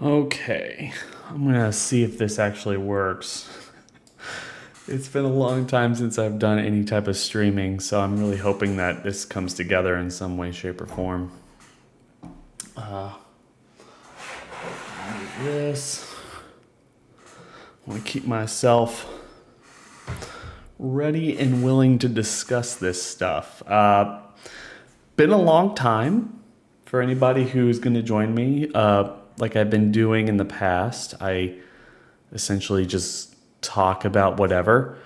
Okay, I'm gonna see if this actually works. It's been a long time since I've done any type of streaming, so I'm really hoping that this comes together in some way, shape, or form. This. I want to keep myself ready and willing to discuss this stuff. Been a long time for anybody who's going to join me. Like I've been doing in the past, I essentially just talk about whatever.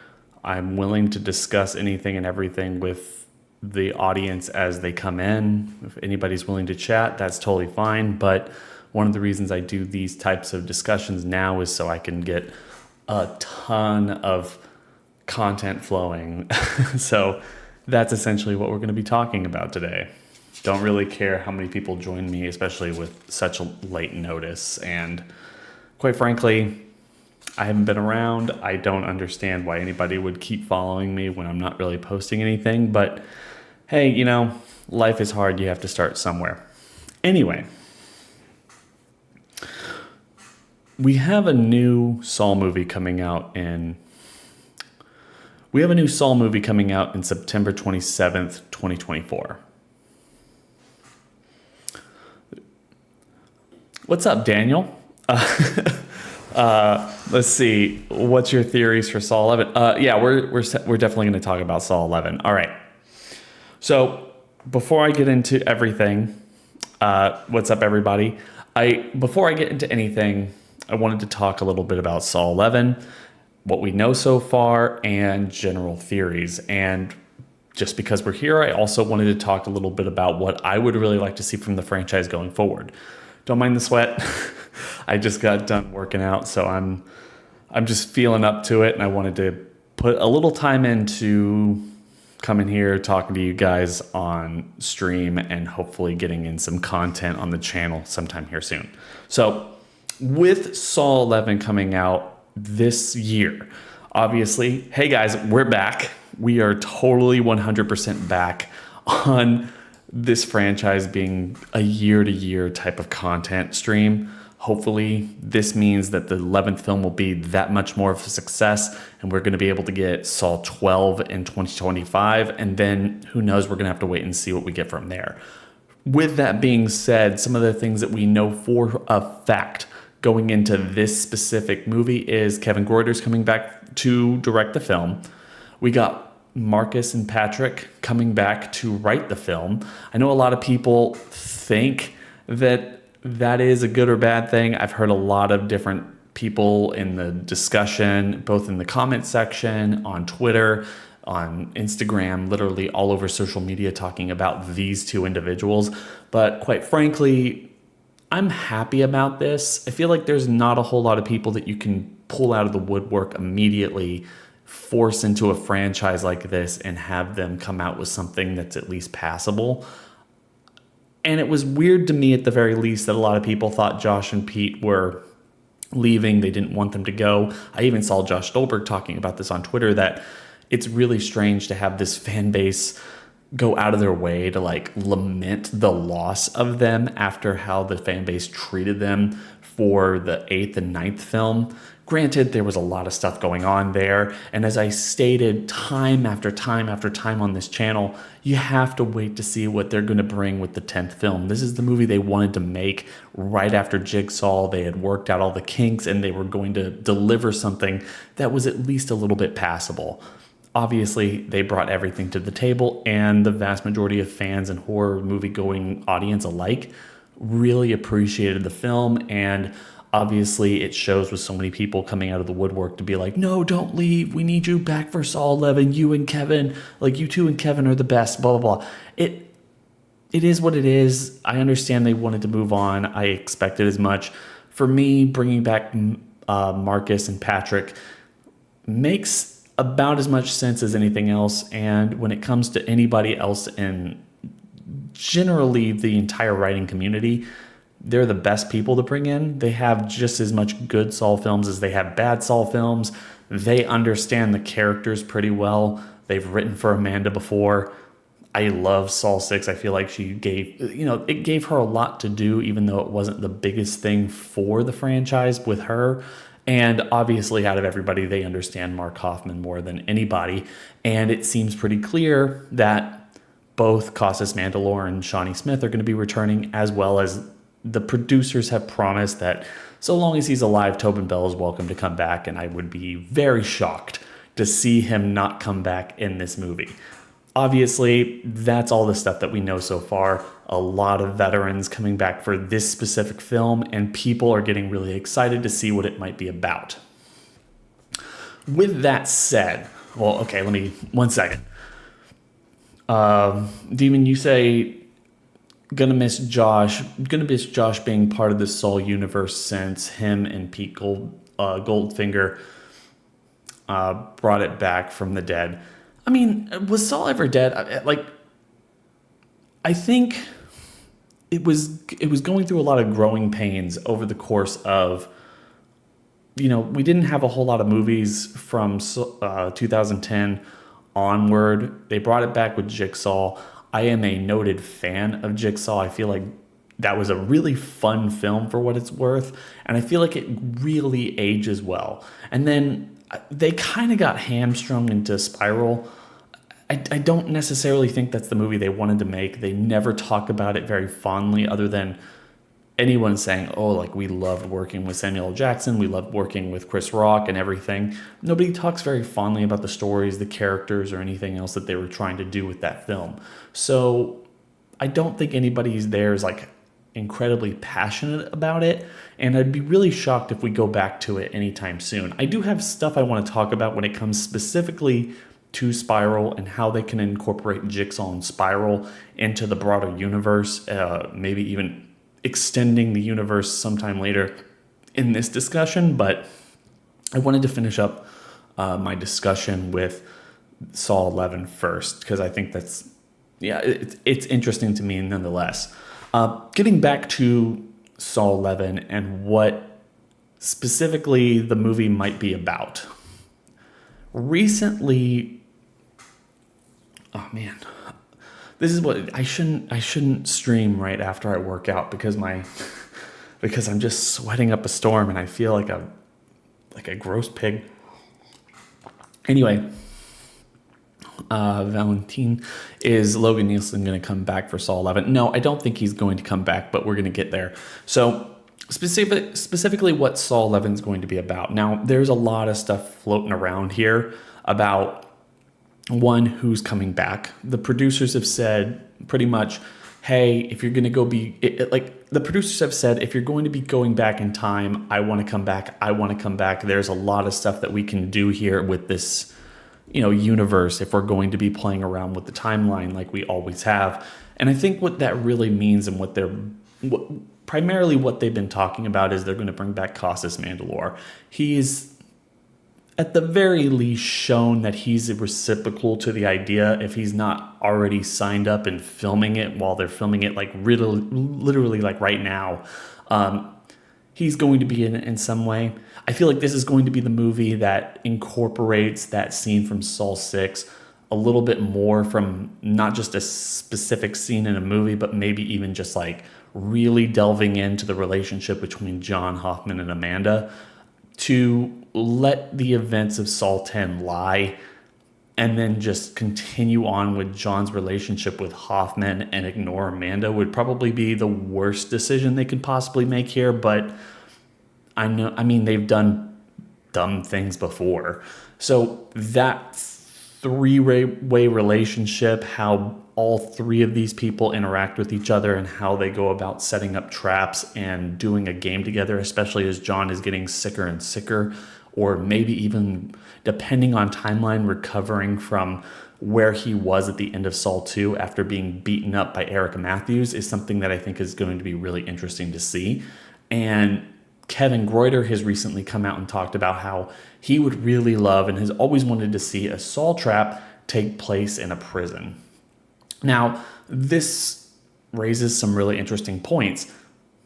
I'm willing to discuss anything and everything with the audience as they come in. If anybody's willing to chat, that's totally fine. But one of the reasons I do these types of discussions now is so I can get a ton of content flowing. So that's essentially what we're going to be talking about today. Don't really care how many people join me, especially with such a late notice. And quite frankly, I haven't been around. I don't understand why anybody would keep following me when I'm not really posting anything. But hey, life is hard. You have to start somewhere. Anyway, we have a new Saw movie coming out in September 27th, 2024. What's up, Daniel? Let's see. What's your theories for Saw 11? Yeah, we're definitely going to talk about Saw 11. All right. So before I get into everything, what's up, everybody? Before I get into anything, I wanted to talk a little bit about Saw 11, what we know so far, and general theories. And just because we're here, I also wanted to talk a little bit about what I would really like to see from the franchise going forward. Don't mind the sweat. I just got done working out, so I'm just feeling up to it, and I wanted to put a little time into coming here, talking to you guys on stream, and hopefully getting in some content on the channel sometime here soon. So with Saw 11 coming out this year, obviously, hey guys, we're back. We are totally 100% back on this franchise being a year-to-year type of content stream. Hopefully, this means that the 11th film will be that much more of a success, and we're going to be able to get Saw 12 in 2025, and then who knows, we're going to have to wait and see what we get from there. With that being said, some of the things that we know for a fact going into this specific movie is Kevin Greuter's coming back to direct the film. We got Marcus and Patrick coming back to write the film. I know a lot of people think that is a good or bad thing. I've heard a lot of different people in the discussion, both in the comment section, on Twitter, on Instagram, literally all over social media, talking about these two individuals. But quite frankly, I'm happy about this. I feel like there's not a whole lot of people that you can pull out of the woodwork immediately, force into a franchise like this, and have them come out with something that's at least passable. And it was weird to me, at the very least, that a lot of people thought Josh and Pete were leaving. They didn't want them to go. I even saw Josh Stolberg talking about this on Twitter, that it's really strange to have this fan base go out of their way to lament the loss of them after how the fan base treated them for the 8th and 9th film. Granted, there was a lot of stuff going on there, and as I stated time after time after time on this channel, you have to wait to see what they're going to bring with the 10th film. This is the movie they wanted to make right after Jigsaw. They had worked out all the kinks, and they were going to deliver something that was at least a little bit passable. Obviously, they brought everything to the table, and the vast majority of fans and horror movie-going audience alike really appreciated the film, and obviously it shows with so many people coming out of the woodwork to be like, no, don't leave. We need you back for Saw 11. You and Kevin, you two and Kevin are the best, blah, blah, blah. It is what it is. I understand they wanted to move on. I expected as much. For me, bringing back Marcus and Patrick makes about as much sense as anything else. And when it comes to anybody else in generally the entire writing community, they're the best people to bring in. They have just as much good Saw films as they have bad Saw films. They understand the characters pretty well. They've written for Amanda before. I love Saul 6. I feel like she gave, it gave her a lot to do, even though it wasn't the biggest thing for the franchise with her. And obviously, out of everybody, they understand Mark Hoffman more than anybody. And it seems pretty clear that both Costas Mandylor and Shawnee Smith are going to be returning, as well as the producers have promised that so long as he's alive, Tobin Bell is welcome to come back. And I would be very shocked to see him not come back in this movie. Obviously, that's all the stuff that we know so far. A lot of veterans coming back for this specific film, and people are getting really excited to see what it might be about. With that said, well, okay, let me, 1 second. Demon, you say, gonna miss Josh being part of the Saul universe since him and Pete Goldfinger brought it back from the dead. I mean, was Saul ever dead? I think it was going through a lot of growing pains over the course of, we didn't have a whole lot of movies from 2010 onward. They brought it back with Jigsaw. I am a noted fan of Jigsaw. I feel like that was a really fun film for what it's worth, and I feel like it really ages well. And then they kind of got hamstrung into Spiral. I don't necessarily think that's the movie they wanted to make. They never talk about it very fondly, other than anyone saying, oh, like, we loved working with Samuel L. Jackson, we loved working with Chris Rock and everything. Nobody talks very fondly about the stories, the characters, or anything else that they were trying to do with that film. So I don't think anybody's there is like incredibly passionate about it, and I'd be really shocked if we go back to it anytime soon. I do have stuff I want to talk about when it comes specifically to Spiral and how they can incorporate Jigsaw and Spiral into the broader universe, maybe even extending the universe sometime later in this discussion. But I wanted to finish up my discussion with Saw 11 first, because I think that's, it's interesting to me nonetheless. Getting back to Saw 11 and what specifically the movie might be about. Recently, oh man, this is what I shouldn't stream right after I work out because I'm just sweating up a storm and I feel like a gross pig. Anyway, Valentin, is Logan Nielsen going to come back for Saw 11? No, I don't think he's going to come back, but we're going to get there. So specifically what Saw 11 is going to be about. Now, there's a lot of stuff floating around here about one, who's coming back. The producers have said pretty much, hey, if you're going to go the producers have said, if you're going to be going back in time, I want to come back. There's a lot of stuff that we can do here with this universe if we're going to be playing around with the timeline like we always have. And I think what that really means and primarily what they've been talking about is they're going to bring back Costas Mandylor. He's at the very least shown that he's reciprocal to the idea, if he's not already signed up and filming it while they're filming it, like literally like right now. He's going to be in it in some way. I feel like this is going to be the movie that incorporates that scene from Saw 6 a little bit more, from not just a specific scene in a movie, but maybe even just like really delving into the relationship between John Hoffman and Amanda, to let the events of Saw 10 lie and then just continue on with John's relationship with Hoffman and ignore Amanda would probably be the worst decision they could possibly make here. But they've done dumb things before. So that three-way relationship, how all three of these people interact with each other and how they go about setting up traps and doing a game together, especially as John is getting sicker and sicker, or maybe even, depending on timeline, recovering from where he was at the end of Saw 2 after being beaten up by Erica Matthews, is something that I think is going to be really interesting to see. And Kevin Greuter has recently come out and talked about how he would really love and has always wanted to see a Saw trap take place in a prison. Now, this raises some really interesting points.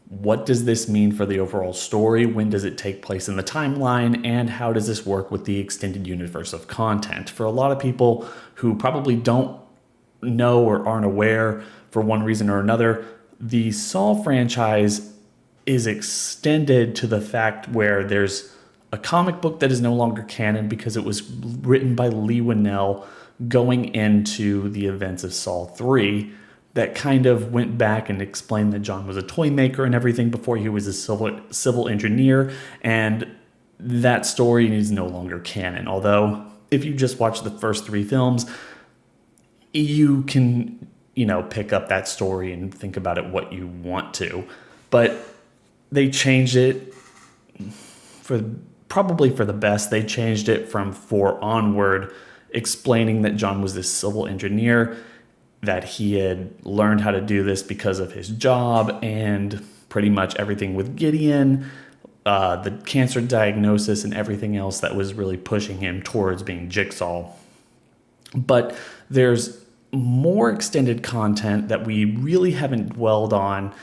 What does this mean for the overall story? When does it take place in the timeline? And how does this work with the extended universe of content? For a lot of people who probably don't know or aren't aware for one reason or another, the Saw franchise is extended to the fact where there's a comic book that is no longer canon because it was written by Lee Winnell going into the events of Saw 3 that kind of went back and explained that John was a toy maker and everything before he was a civil engineer, and that story is no longer canon. Although, if you just watch the first 3 films, you can, pick up that story and think about it what you want to. But they changed it probably for the best. They changed it from 4 onward, explaining that John was this civil engineer, that he had learned how to do this because of his job, and pretty much everything with Gideon, the cancer diagnosis, and everything else that was really pushing him towards being Jigsaw. But there's more extended content that we really haven't dwelled on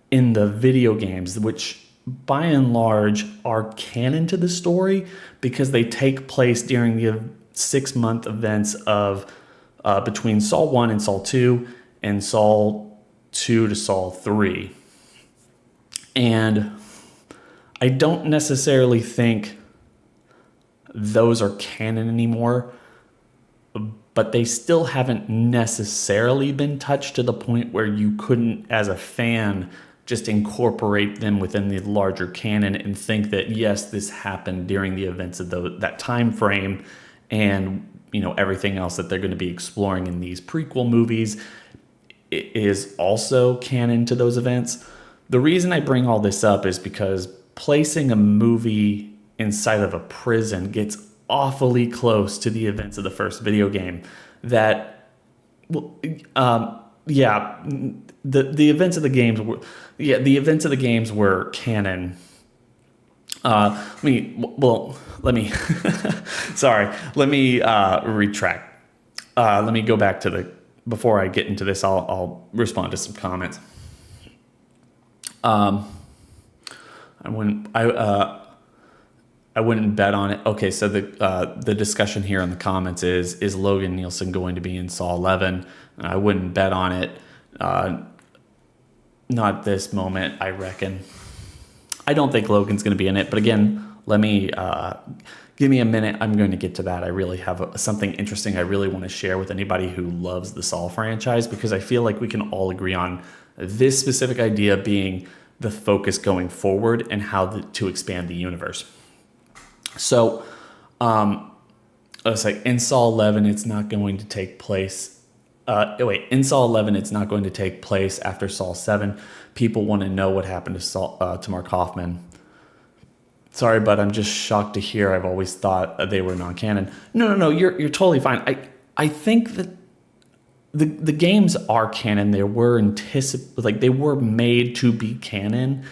in the video games, which by and large are canon to the story because they take place during the 6-month events of between Saw 1 and Saw 2 and Saw 2 to Saw 3. And I don't necessarily think those are canon anymore, but they still haven't necessarily been touched to the point where you couldn't, as a fan, just incorporate them within the larger canon and think that, yes, this happened during the events of that time frame, and everything else that they're going to be exploring in these prequel movies is also canon to those events. The reason I bring all this up is because placing a movie inside of a prison gets awfully close to the events of the first video game. The events of the games were canon. Let me retract. Let me go back to before I get into this, I'll respond to some comments. I wouldn't bet on it. Okay, so the discussion here in the comments is Logan Nielsen going to be in Saw 11? I wouldn't bet on it. Not this moment, I reckon. I don't think Logan's going to be in it, but again, let me give me a minute. I'm going to get to that. I really have something interesting I really want to share with anybody who loves the Saw franchise, because I feel like we can all agree on this specific idea being the focus going forward and how to expand the universe. So, in Saw 11, it's not going to take place. In Saw 11, it's not going to take place after Saw 7. People want to know what happened to Mark Hoffman. Sorry, but I'm just shocked to hear. I've always thought they were non-canon. No. You're totally fine. I think that the games are canon. They were they were made to be canon,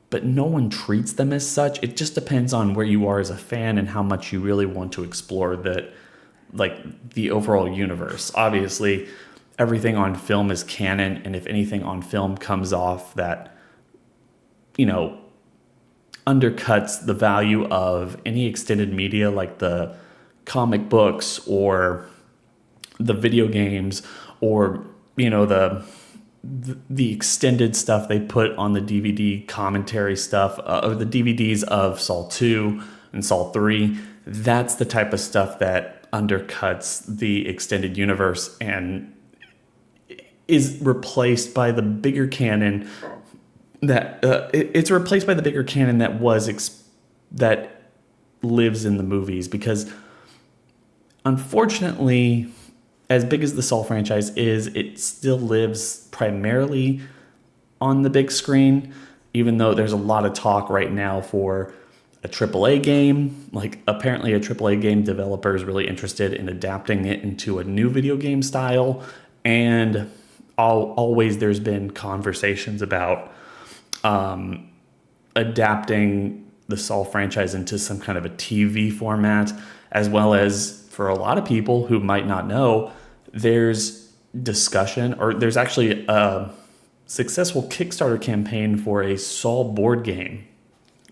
but no one treats them as such. It just depends on where you are as a fan and how much you really want to explore the overall universe. Obviously, everything on film is canon, and if anything on film comes off that, undercuts the value of any extended media like the comic books or the video games or, the extended stuff they put on the DVD commentary stuff, or the DVDs of Saw 2 and Saw 3, that's the type of stuff that undercuts the extended universe and is replaced by the bigger canon that that lives in the movies. Because unfortunately, as big as the Saw franchise is, it still lives primarily on the big screen, even though there's a lot of talk right now for a AAA game. Like, apparently a AAA game developer is really interested in adapting it into a new video game style, and always there's been conversations about adapting the Saw franchise into some kind of a TV format, as well as, for a lot of people who might not know, there's discussion, or there's actually a successful Kickstarter campaign for a Saw board game,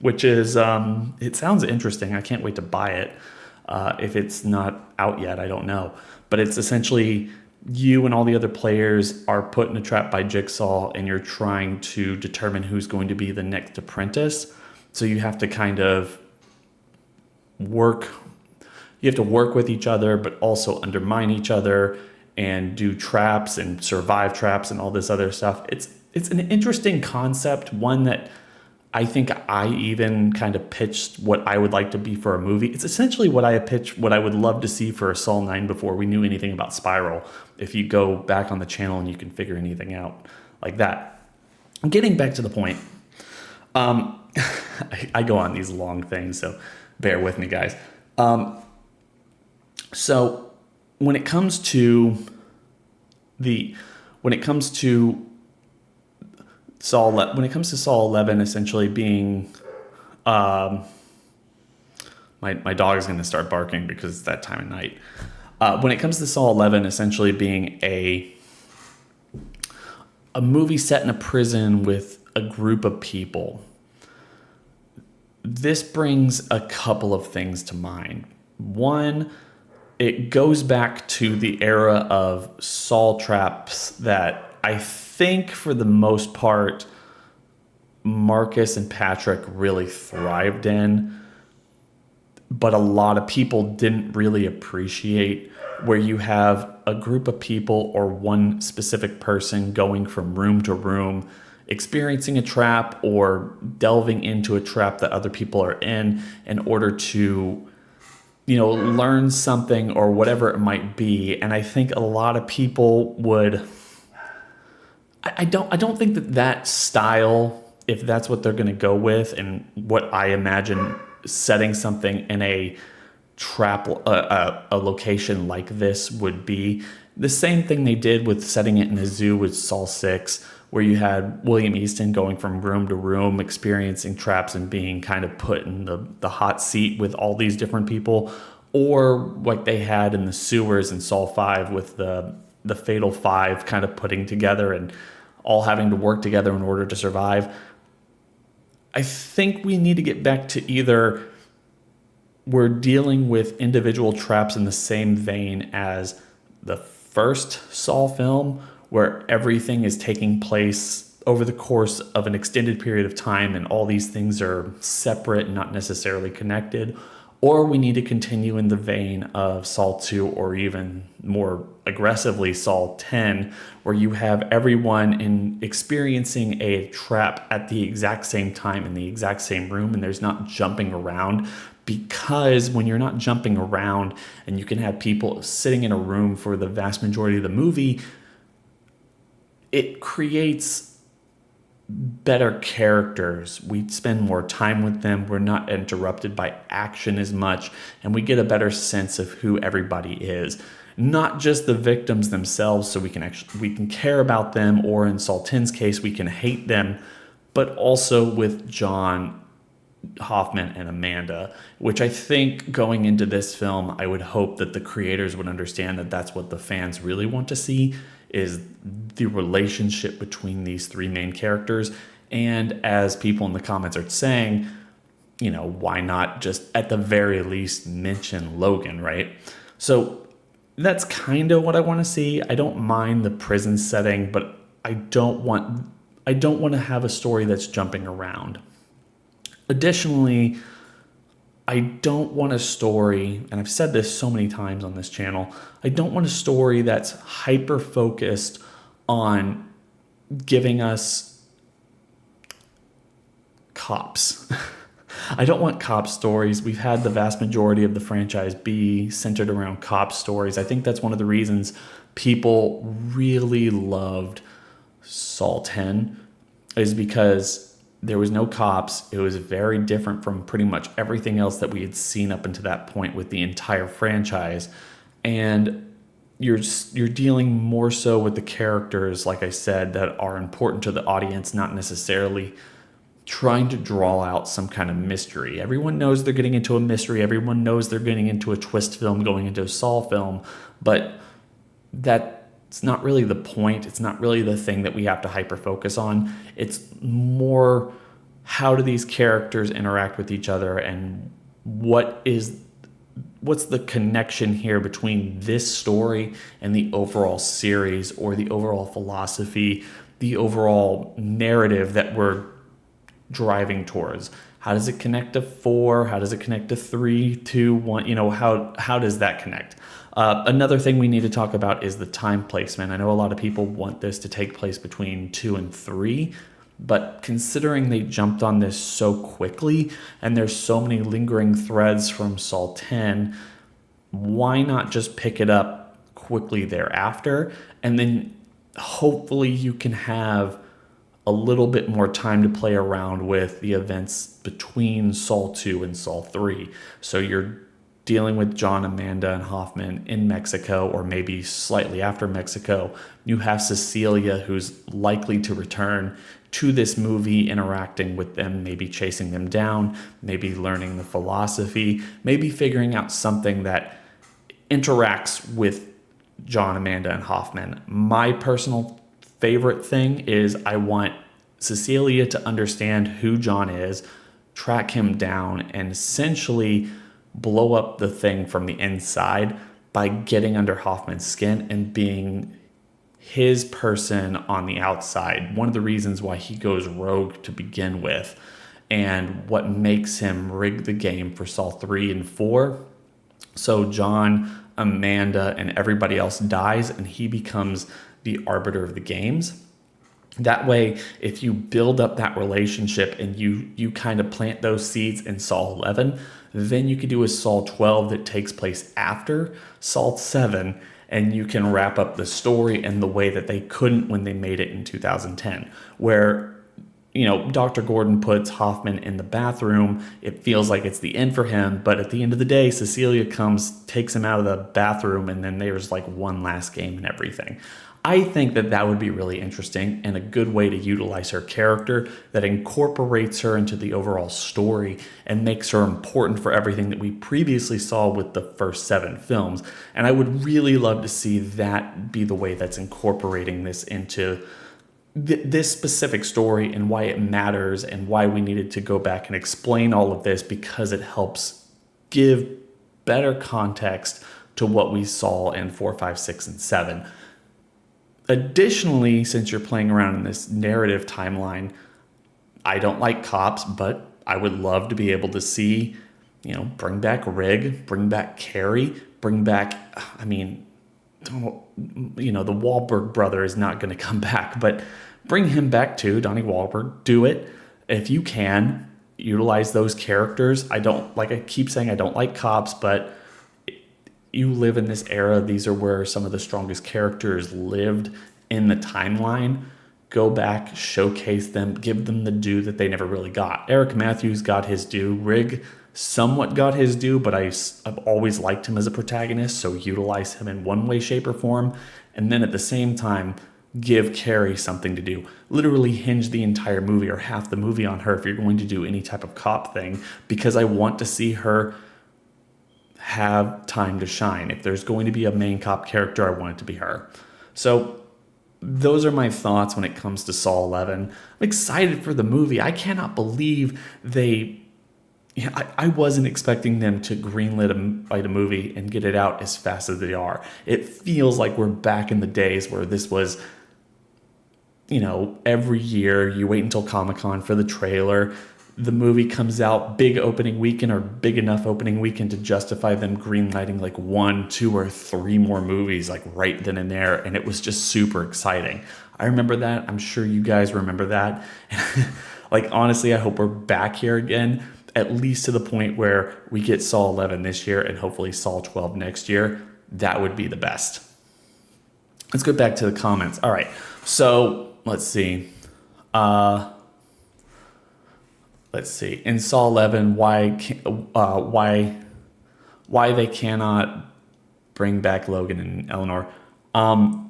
which is, it sounds interesting. I can't wait to buy it. If it's not out yet, I don't know. But it's essentially you and all the other players are put in a trap by Jigsaw, and you're trying to determine who's going to be the next apprentice. So you have to kind of work with each other, but also undermine each other and do traps and survive traps and all this other stuff. It's an interesting concept, one that I think I even kind of pitched what I would like to be for a movie. It's essentially what I pitched, what I would love to see for a Saw 9 before we knew anything about Spiral. If you go back on the channel and you can figure anything out like that. Getting back to the point, I go on these long things, so bear with me, guys. So when it comes to Saw 11 essentially being, my dog is going to start barking because it's that time of night. When it comes to Saw 11 essentially being a movie set in a prison with a group of people, this brings a couple of things to mind. One, it goes back to the era of Saw traps that I think for the most part Marcus and Patrick really thrived in, but a lot of people didn't really appreciate, where you have a group of people or one specific person going from room to room, experiencing a trap or delving into a trap that other people are in order to, learn something or whatever it might be. And I think a lot of people would, I don't think that style, if that's what they're going to go with, and what I imagine setting something in a trap, a location like this would be, the same thing they did with setting it in a zoo with Saw 6, where you had William Easton going from room to room, experiencing traps and being kind of put in the hot seat with all these different people, or like they had in the sewers in Saw 5 with the Fatal Five kind of putting together and all having to work together in order to survive. I think we need to get back to either we're dealing with individual traps in the same vein as the first Saw film, where everything is taking place over the course of an extended period of time and all these things are separate and not necessarily connected, or we need to continue in the vein of Saw 2, or even more aggressively Saw 10, where you have everyone experiencing a trap at the exact same time in the exact same room, and there's not jumping around. Because when you're not jumping around and you can have people sitting in a room for the vast majority of the movie, it creates better characters. We spend more time with them. We're not interrupted by action as much, and we get a better sense of who everybody is. Not just the victims themselves, so we can care about them, or in Saw 10's case, we can hate them, but also with John, Hoffman, and Amanda, which I think going into this film, I would hope that the creators would understand that that's what the fans really want to see, is the relationship between these three main characters. And as people in the comments are saying, why not just at the very least mention Logan, right? So that's kind of what I want to see. I don't mind the prison setting, but I don't want to have a story that's jumping around. Additionally, I don't want a story, and I've said this so many times on this channel, I don't want a story that's hyper-focused on giving us cops. I don't want cop stories. We've had the vast majority of the franchise be centered around cop stories. I think that's one of the reasons people really loved Saw 10, is because there was no cops. It was very different from pretty much everything else that we had seen up until that point with the entire franchise. And you're dealing more so with the characters, like I said, that are important to the audience, not necessarily trying to draw out some kind of mystery. Everyone knows they're getting into a mystery. Everyone knows they're getting into a twist film, going into a Saw film, but that's not really the point. It's not really the thing that we have to hyper focus on. It's more, how do these characters interact with each other, and what is what's the connection here between this story and the overall series, or the overall philosophy, the overall narrative that we're driving towards? How does it connect to 4? How does it connect to 3, 2, 1? How does that connect? Another thing we need to talk about is the time placement. I know a lot of people want this to take place between 2 and 3, but considering they jumped on this so quickly and there's so many lingering threads from Saw 10, why not just pick it up quickly thereafter? And then hopefully you can have a little bit more time to play around with the events between Saw 2 and Saw 3. So you're dealing with John, Amanda, and Hoffman in Mexico, or maybe slightly after Mexico. You have Cecilia, who's likely to return to this movie, interacting with them, maybe chasing them down, maybe learning the philosophy, maybe figuring out something that interacts with John, Amanda, and Hoffman. My personal favorite thing is I want Cecilia to understand who John is, track him down, and essentially blow up the thing from the inside by getting under Hoffman's skin and being his person on the outside. One of the reasons why he goes rogue to begin with, and what makes him rig the game for Saw 3 and 4. So John, Amanda, and everybody else dies, and he becomes the arbiter of the games. That way, if you build up that relationship and you kind of plant those seeds in Saw 11, then you could do a Saw 12 that takes place after Saw 7, and you can wrap up the story in the way that they couldn't when they made it in 2010, where Dr. Gordon puts Hoffman in the bathroom. It feels like it's the end for him, but at the end of the day, Cecilia comes, takes him out of the bathroom, and then there's like one last game and everything. I think that would be really interesting and a good way to utilize her character that incorporates her into the overall story and makes her important for everything that we previously saw with the first 7 films. And I would really love to see that be the way that's incorporating this into this specific story, and why it matters, and why we needed to go back and explain all of this, because it helps give better context to what we saw in 4, 5, 6, and 7. Additionally, since you're playing around in this narrative timeline, I don't like cops, but I would love to be able to see, bring back Rig, bring back Carrie, bring back, the Wahlberg brother is not going to come back, but bring him back too, Donnie Wahlberg. Do it if you can. Utilize those characters. I keep saying I don't like cops, but you live in this era. These are where some of the strongest characters lived in the timeline. Go back, showcase them, give them the due that they never really got. Eric Matthews got his due. Rig somewhat got his due, but I've always liked him as a protagonist, so utilize him in one way, shape, or form. And then at the same time, give Carrie something to do. Literally hinge the entire movie or half the movie on her if you're going to do any type of cop thing, because I want to see her have time to shine. If there's going to be a main cop character, I want it to be her. So those are my thoughts when it comes to Saw 11. I'm excited for the movie. I cannot believe I wasn't expecting them to greenlight a movie and get it out as fast as they are. It feels like we're back in the days where this was, every year you wait until Comic-Con for the trailer. The movie comes out big opening weekend, or big enough opening weekend to justify them greenlighting like 1, 2, or 3 more movies like right then and there. And it was just super exciting. I remember that. I'm sure you guys remember that. Honestly, I hope we're back here again, at least to the point where we get Saw 11 this year and hopefully Saw 12 next year. That would be the best. Let's go back to the comments. All right. So let's see. In Saw 11, why they cannot bring back Logan and Eleanor? I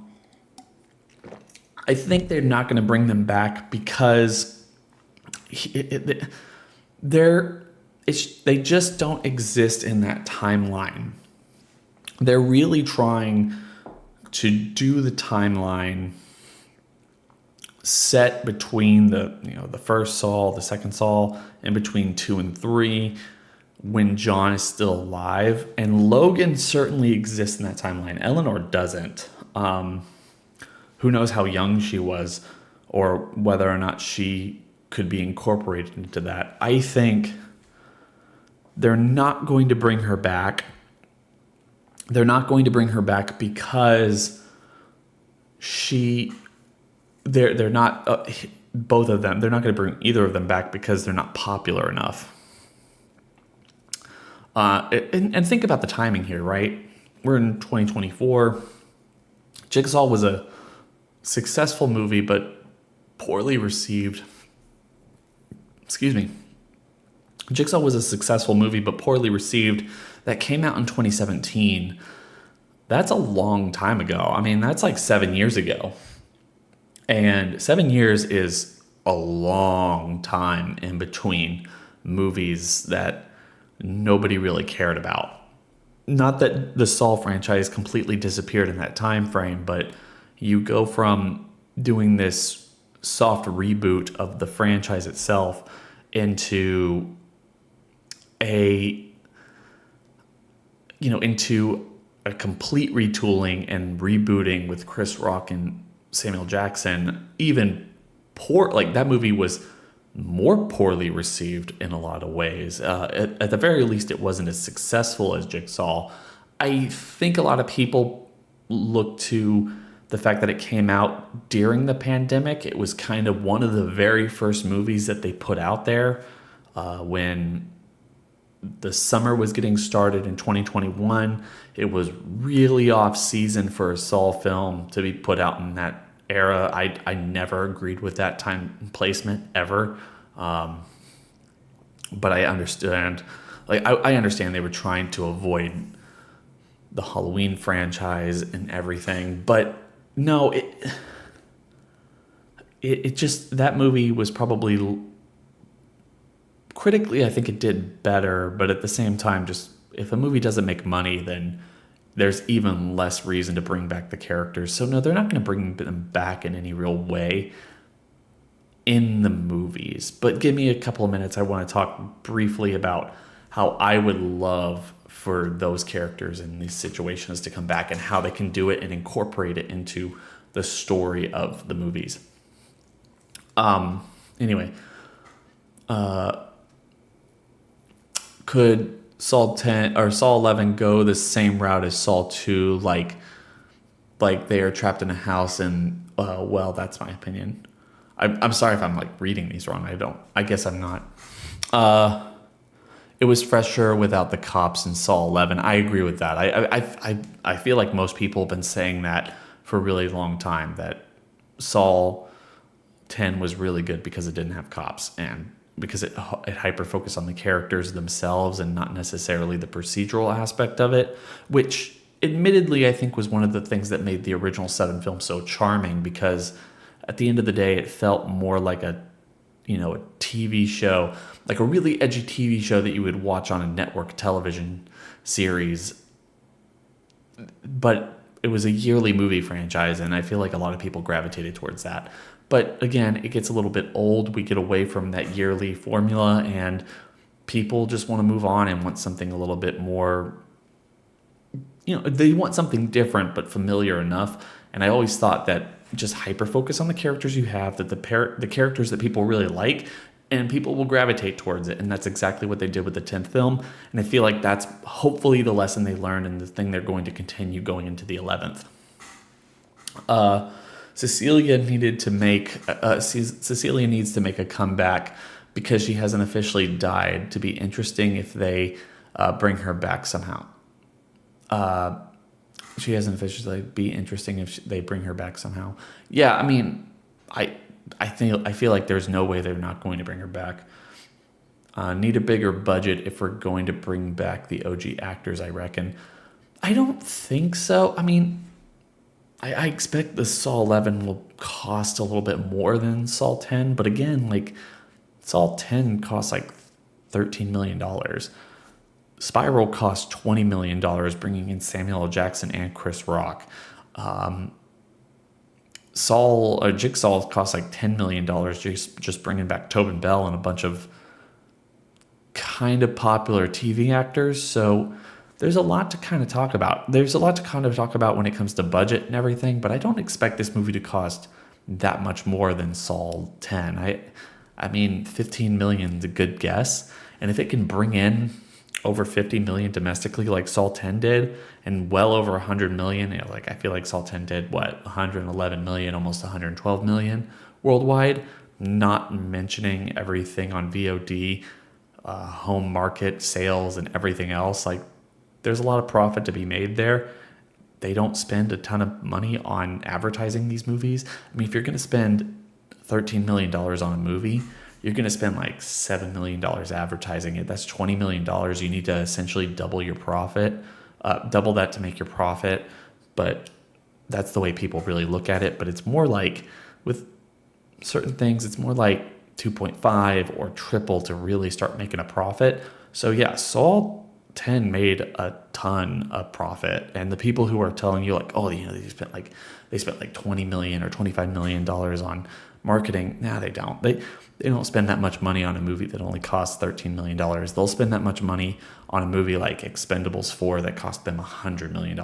think they're not going to bring them back because they just don't exist in that timeline. They're really trying to do the timeline set between the first Saw, the second Saw, and between 2 and 3, when John is still alive, and Logan certainly exists in that timeline. Eleanor doesn't. Who knows how young she was or whether or not she could be incorporated into that. I think they're not going to bring her back. They're not going to bring her back because they're not, both of them, they're not going to bring either of them back because they're not popular enough. And think about the timing here, right? We're in 2024. Jigsaw was a successful movie, but poorly received. Excuse me. Jigsaw was a successful movie, but poorly received. That came out in 2017. That's a long time ago. I mean, that's like 7 years ago. And 7 years is a long time in between movies that nobody really cared about. Not that the Saw franchise completely disappeared in that time frame, but you go from doing this soft reboot of the franchise itself into into a complete retooling and rebooting with Chris Rock and Samuel Jackson. Even that movie was more poorly received in a lot of ways. At the very least, it wasn't as successful as Jigsaw. I think a lot of people look to the fact that it came out during the pandemic. It was kind of one of the very first movies that they put out there when the summer was getting started in 2021. It was really off season for a Saw film to be put out in that era. I never agreed with that time placement ever. But I understand, I understand they were trying to avoid the Halloween franchise and everything, but no, it just, that movie was probably critically, I think it did better, but at the same time, just if a movie doesn't make money, then there's even less reason to bring back the characters. So no, they're not going to bring them back in any real way in the movies. But give me a couple of minutes. I want to talk briefly about how I would love for those characters in these situations to come back and how they can do it and incorporate it into the story of the movies. Anyway, could Saw 10 or Saw 11 go the same route as Saw 2, like they are trapped in a house and well, that's my opinion. I'm sorry if I'm reading these wrong. I guess I'm not. It was fresher without the cops in Saw 11. I agree with that. I feel like most people have been saying that for a really long time, that Saw 10 was really good because it didn't have cops and because it hyper-focused on the characters themselves and not necessarily the procedural aspect of it, which admittedly I think was one of the things that made the original 7 film so charming, because at the end of the day it felt more like a TV show, like a really edgy TV show that you would watch on a network television series, but it was a yearly movie franchise, and I feel like a lot of people gravitated towards that. But again, it gets a little bit old. We get away from that yearly formula, and people just want to move on and want something a little bit more, they want something different but familiar enough. And I always thought that just hyper-focus on the characters you have, that the characters that people really like, and people will gravitate towards it. And that's exactly what they did with the 10th film. And I feel like that's hopefully the lesson they learned and the thing they're going to continue going into the 11th. Cecilia needs to make a comeback because she hasn't officially died. To be interesting if they bring her back somehow. She hasn't officially be interesting if they bring her back somehow. Yeah, I mean, I feel like there's no way they're not going to bring her back. Need a bigger budget if we're going to bring back the OG actors, I reckon. I don't think so. I mean, I expect the Saw 11 will cost a little bit more than Saw 10, but again, Saw 10 costs $13 million. Spiral cost $20 million, bringing in Samuel L. Jackson and Chris Rock. Jigsaw cost $10 million, just bringing back Tobin Bell and a bunch of kind of popular TV actors. So there's a lot to kind of talk about. There's a lot to kind of talk about when it comes to budget and everything, but I don't expect this movie to cost that much more than Saw 10. I mean, 15 million is a good guess. And if it can bring in over 50 million domestically like Saw 10 did, and well over 100 million, like I feel like Saw 10 did, 111 million, almost 112 million worldwide, not mentioning everything on VOD, home market sales and everything else. Like, there's a lot of profit to be made there. They don't spend a ton of money on advertising these movies. I mean, if you're going to spend $13 million on a movie, you're going to spend like $7 million advertising it. That's $20 million. You need to essentially double your profit, double that to make your profit. But that's the way people really look at it. But it's more like, with certain things, it's more like 2.5 or triple to really start making a profit. So yeah, Saw 10 made a ton of profit, and the people who are telling you like, oh, they spent like 20 million or 25 million dollars on marketing, they don't. They don't spend that much money on a movie that only costs $13 million. They'll spend that much money on a movie like Expendables 4 that cost them $100 million.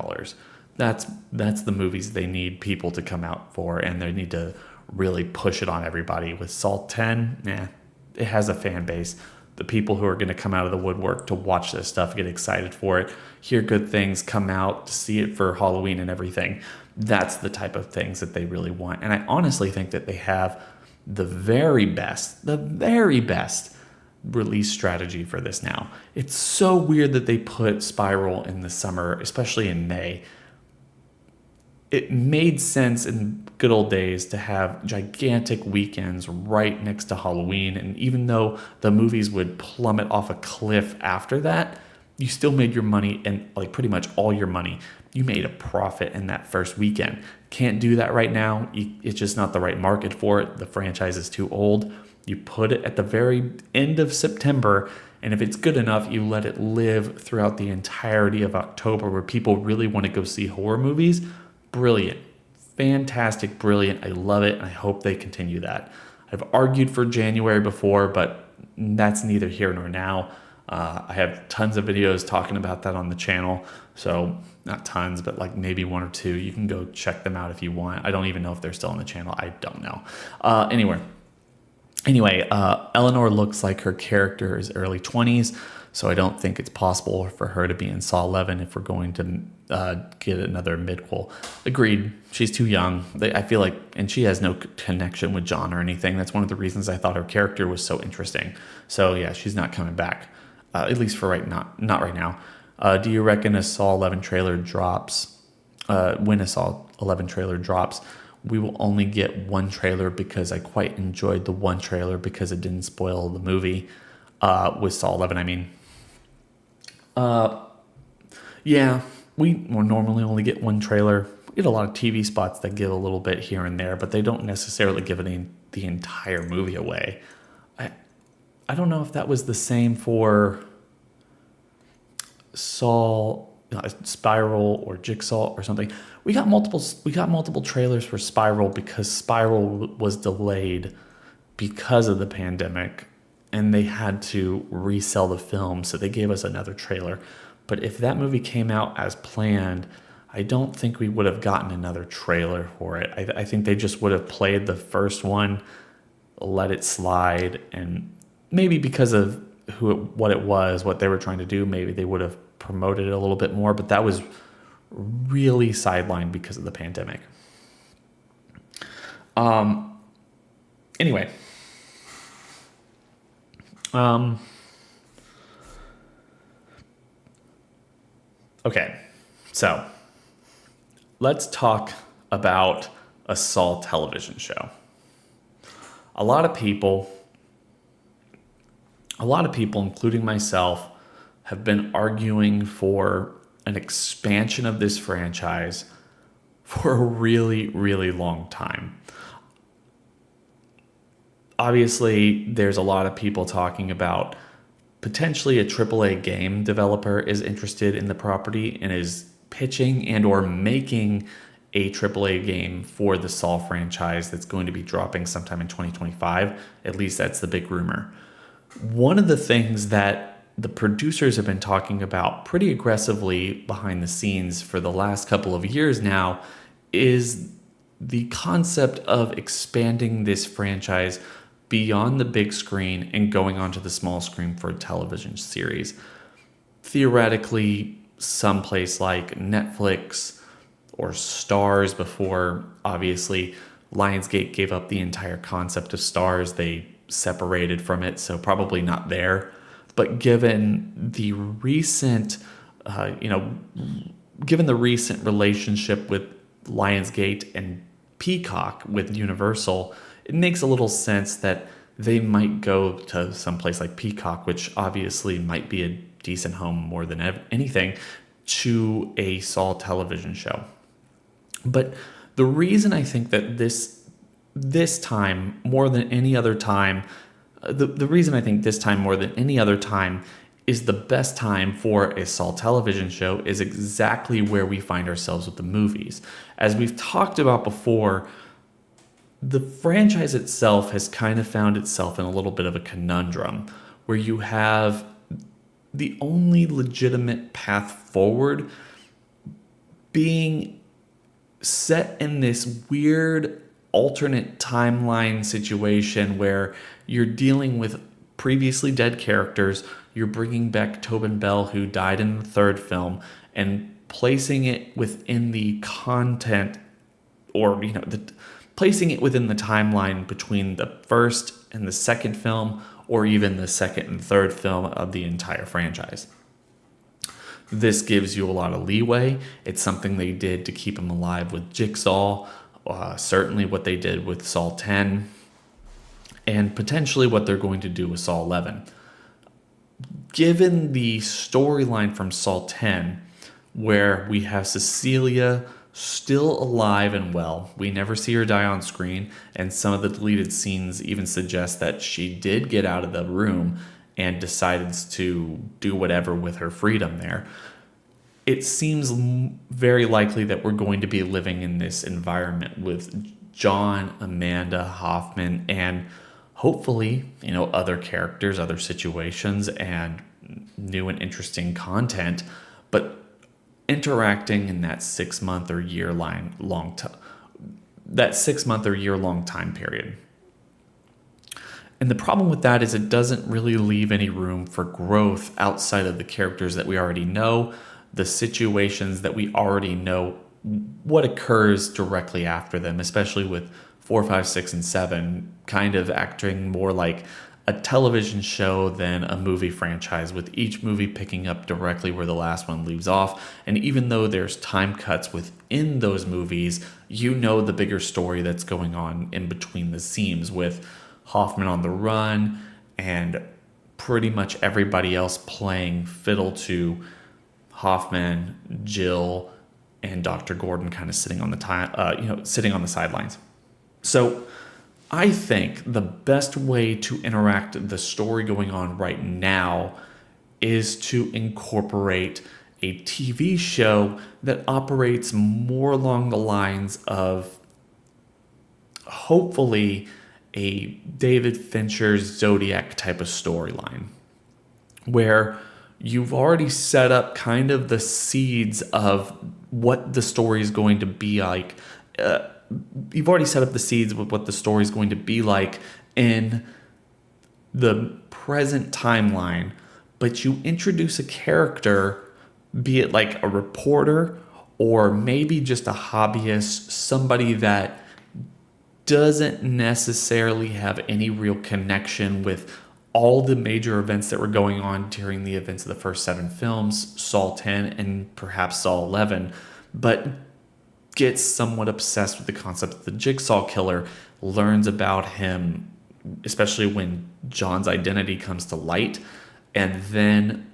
That's the movies they need people to come out for, and they need to really push it on everybody. With Saw 10, it has a fan base. The people who are going to come out of the woodwork to watch this stuff, get excited for it, hear good things, come out to see it for Halloween and everything. That's the type of things that they really want. And I honestly think that they have the very best release strategy for this now. It's so weird that they put Spiral in the summer, especially in May. It made sense in good old days to have gigantic weekends right next to Halloween. And even though the movies would plummet off a cliff after that, you still made your money, and like pretty much all your money. You made a profit in that first weekend. Can't do that right now. It's just not the right market for it. The franchise is too old. You put it at the very end of September, and if it's good enough, you let it live throughout the entirety of October, where people really want to go see horror movies. Brilliant. Fantastic, brilliant. I love it, and I hope they continue that. I've argued for January before, but that's neither here nor now. I have tons of videos talking about that on the channel. So not tons, but like maybe one or two. You can go check them out if you want. I don't even know if they're still on the channel. I don't know. Anyway, Eleanor looks like her character is early 20s. So I don't think it's possible for her to be in Saw 11 if we're going to get another midquel. Agreed. She's too young. I feel like, and she has no connection with John or anything. That's one of the reasons I thought her character was so interesting. So yeah, she's not coming back, at least for not right now. Do you reckon a Saw 11 trailer drops? When a Saw 11 trailer drops, we will only get one trailer, because I quite enjoyed the one trailer because it didn't spoil the movie. With Saw 11, I mean. Yeah, we normally only get one trailer. We get a lot of TV spots that give a little bit here and there, but they don't necessarily give the entire movie away. I don't know if that was the same for Saw, Spiral, or Jigsaw or something. We got multiple trailers for Spiral because Spiral was delayed because of the pandemic, and they had to resell the film, so they gave us another trailer. But if that movie came out as planned, I don't think we would have gotten another trailer for it. I think they just would have played the first one, let it slide, and maybe because of what they were trying to do, maybe they would have promoted it a little bit more, but that was really sidelined because of the pandemic. Anyway. Okay, so let's talk about a Saw television show. A lot of people, including myself, have been arguing for an expansion of this franchise for a really, really long time. Obviously, there's a lot of people talking about potentially a AAA game developer is interested in the property and is pitching and or making a AAA game for the Saw franchise that's going to be dropping sometime in 2025. At least that's the big rumor. One of the things that the producers have been talking about pretty aggressively behind the scenes for the last couple of years now is the concept of expanding this franchise beyond the big screen and going onto the small screen for a television series. Theoretically, someplace like Netflix or Stars before, obviously, Lionsgate gave up the entire concept of Stars. They separated from it, so probably not there. But given the recent, given the recent relationship with Lionsgate and Peacock with Universal, it makes a little sense that they might go to someplace like Peacock, which obviously might be a decent home more than anything, to a Saw television show. But the reason I think that this time more than any other time, the reason I think this time more than any other time is the best time for a Saw television show is exactly where we find ourselves with the movies. As we've talked about before, the franchise itself has kind of found itself in a little bit of a conundrum where you have the only legitimate path forward being set in this weird alternate timeline situation where you're dealing with previously dead characters. You're bringing back Tobin Bell, who died in the third film, and placing it within the content, or placing it within the timeline between the first and the second film, or even the second and third film of the entire franchise. This gives you a lot of leeway. It's something they did to keep him alive with Jigsaw, certainly what they did with Saw 10, and potentially what they're going to do with Saw 11. Given the storyline from Saw 10, where we have Cecilia still alive and well, we never see her die on screen, and some of the deleted scenes even suggest that she did get out of the room and decided to do whatever with her freedom there. It seems very likely that we're going to be living in this environment with John, Amanda, Hoffman, and hopefully, other characters, other situations, and new and interesting content, but interacting in that 6 month or year long time period. And the problem with that is it doesn't really leave any room for growth outside of the characters that we already know, the situations that we already know, what occurs directly after them, especially with 4, 5, 6, and 7 kind of acting more like a television show than a movie franchise, with each movie picking up directly where the last one leaves off. And even though there's time cuts within those movies, the bigger story that's going on in between the seams, with Hoffman on the run and pretty much everybody else playing fiddle to Hoffman, Jill, and Dr. Gordon kind of sitting on the sidelines. So I think the best way to interact the story going on right now is to incorporate a TV show that operates more along the lines of, hopefully, a David Fincher's Zodiac type of storyline, where you've already set up kind of the seeds of what the story is going to be like. You've already set up the seeds with what the story is going to be like in the present timeline, but you introduce a character, be it like a reporter or maybe just a hobbyist, somebody that doesn't necessarily have any real connection with all the major events that were going on during the events of the first 7 films, Saw 10 and perhaps Saw 11, but gets somewhat obsessed with the concept of the Jigsaw Killer, learns about him, especially when John's identity comes to light, and then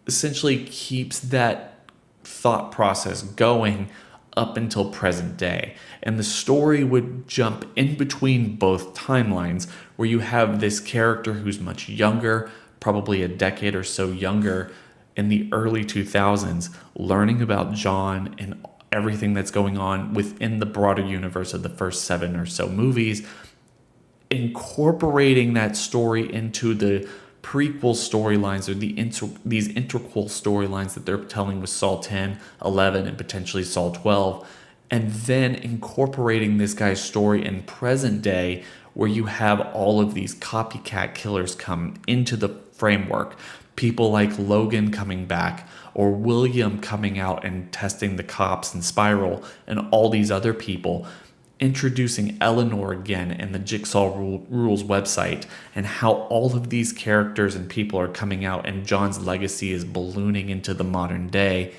essentially keeps that thought process going up until present day. And the story would jump in between both timelines, where you have this character who's much younger, probably a decade or so younger, in the early 2000s, learning about John and everything that's going on within the broader universe of the first 7 or so movies, incorporating that story into the prequel storylines or these integral storylines that they're telling with Saul 10, 11, and potentially Saul 12, and then incorporating this guy's story in present day where you have all of these copycat killers come into the framework. People like Logan coming back, or William coming out and testing the cops and Spiral, and all these other people. Introducing Eleanor again in the Jigsaw Rules website, and how all of these characters and people are coming out, and John's legacy is ballooning into the modern day.